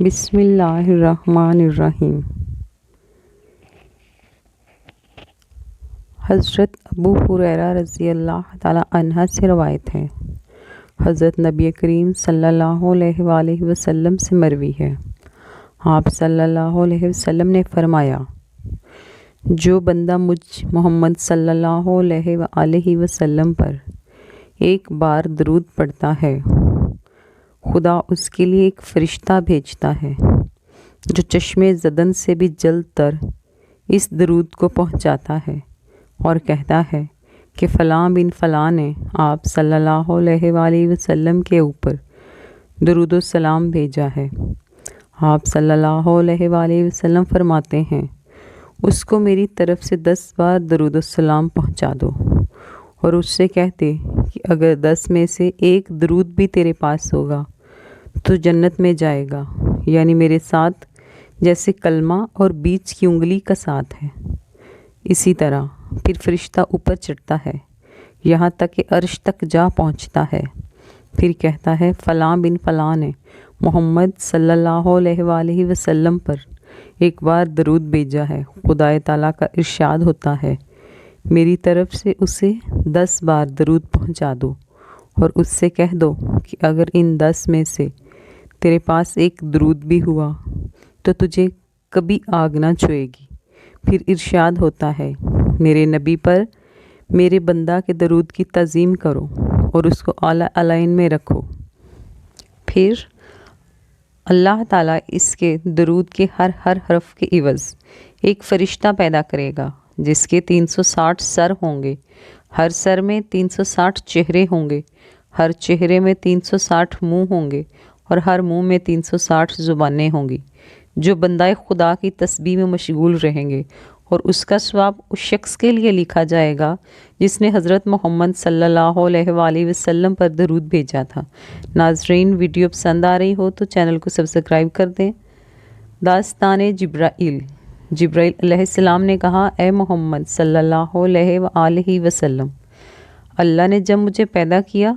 بسم اللہ الرحمن الرحیم۔ حضرت ابو ہریرہ رضی اللہ تعالیٰ عنہ سے روایت ہے، حضرت نبی کریم صلی اللہ علیہ وآلہ وسلم سے مروی ہے، آپ صلی اللہ علیہ وسلم نے فرمایا، جو بندہ مجھ محمد صلی اللہ علیہ وآلہ وسلم پر ایک بار درود پڑھتا ہے، خدا اس کے لیے ایک فرشتہ بھیجتا ہے جو چشمے زدن سے بھی جلد تر اس درود کو پہنچاتا ہے اور کہتا ہے کہ فلاں بن فلاں نے آپ صلی اللہ علیہ وآلہ وسلم کے اوپر درود و سلام بھیجا ہے۔ آپ صلی اللہ علیہ وآلہ وسلم فرماتے ہیں، اس کو میری طرف سے 10 بار درود و سلام پہنچا دو، اور اس سے کہتے کہ اگر 10 میں سے ایک درود بھی تیرے پاس ہوگا تو جنت میں جائے گا، یعنی میرے ساتھ جیسے کلمہ اور بیچ کی انگلی کا ساتھ ہے۔ اسی طرح پھر فرشتہ اوپر چڑھتا ہے یہاں تک کہ عرش تک جا پہنچتا ہے، پھر کہتا ہے فلاں بن فلاں نے محمد صلی اللہ علیہ وآلہ وسلم پر ایک بار درود بھیجا ہے۔ خدا تعالیٰ کا ارشاد ہوتا ہے، میری طرف سے اسے 10 بار درود پہنچا دو، اور اس سے کہہ دو کہ اگر ان 10 میں سے تیرے پاس ایک درود بھی ہوا تو تجھے کبھی آگ نہ چھوئے گی۔ پھر ارشاد ہوتا ہے، میرے نبی پر میرے بندہ کے درود کی تعظیم کرو اور اس کو اعلیٰ علائن میں رکھو۔ پھر اللہ تعالیٰ اس کے درود کے ہر حرف کے عوض ایک فرشتہ پیدا کرے گا جس کے 360 سر ہوں گے، ہر سر میں 360 چہرے ہوں گے، ہر چہرے میں 360 منہ ہوں گے، اور ہر منہ میں 360 زبانیں ہوں گی، جو بندہ خدا کی تسبیح میں مشغول رہیں گے، اور اس کا ثواب اس شخص کے لیے لکھا جائے گا جس نے حضرت محمد صلی اللہ علیہ وآلہ وسلم پر درود بھیجا تھا۔ ناظرین، ویڈیو پسند آ رہی ہو تو چینل کو سبسکرائب کر دیں۔ داستان جبرائیل۔ جبرائیل علیہ السلام نے کہا، اے محمد صلی اللہ علیہ وآلہ وسلم، اللہ نے جب مجھے پیدا کیا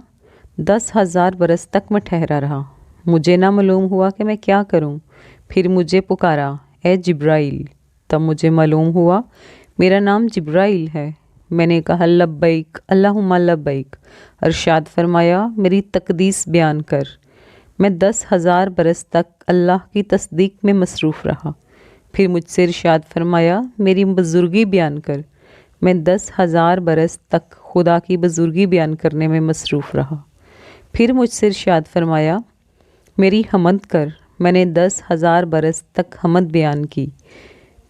10,000 برس تک میں ٹھہرا رہا، مجھے نہ معلوم ہوا کہ میں کیا کروں۔ پھر مجھے پکارا، اے جبرائیل، تب مجھے معلوم ہوا میرا نام جبرائیل ہے۔ میں نے کہا، لبیک اللہم لبیک۔ ارشاد فرمایا، میری تقدیس بیان کر۔ میں 10,000 برس تک اللہ کی تصدیق میں مصروف رہا۔ پھر مجھ سے ارشاد فرمایا، میری بزرگی بیان کر۔ میں 10,000 برس تک خدا کی بزرگی بیان کرنے میں مصروف رہا۔ پھر مجھ سے ارشاد فرمایا، میری حمد کر۔ میں نے 10,000 برس تک حمد بیان کی۔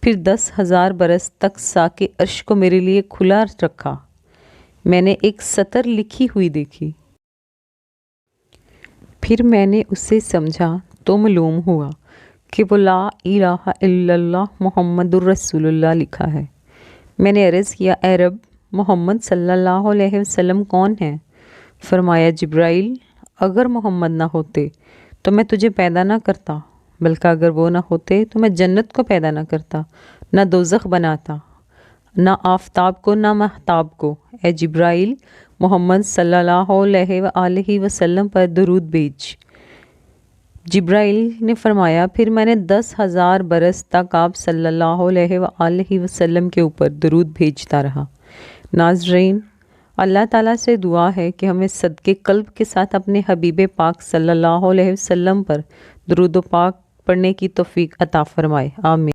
پھر 10,000 برس تک ساق عرش کو میرے لیے کھلا رکھا۔ میں نے ایک سطر لکھی ہوئی دیکھی۔ پھر میں نے اسے سمجھا تو معلوم ہوا کہ وہ لا الہ الا اللہ محمد الرسول اللہ لکھا ہے۔ میں نے عرض کیا، اے رب، محمد صلی اللہ علیہ وسلم کون ہیں؟ فرمایا، جبرائیل، اگر محمد نہ ہوتے تو میں تجھے پیدا نہ کرتا، بلکہ اگر وہ نہ ہوتے تو میں جنت کو پیدا نہ کرتا، نہ دوزخ بناتا، نہ آفتاب کو نہ مہتاب کو۔ اے جبرائیل، محمد صلی اللہ علیہ وآلہ وسلم پر درود بھیج۔ جبرائیل نے فرمایا، پھر میں نے 10,000 برس تک آپ صلی اللہ علیہ وآلہ وسلم کے اوپر درود بھیجتا رہا۔ ناظرین، اللہ تعالیٰ سے دعا ہے کہ ہمیں صدقے قلب کے ساتھ اپنے حبیب پاک صلی اللہ علیہ وسلم پر درود و پاک پڑھنے کی توفیق عطا فرمائے، آمین۔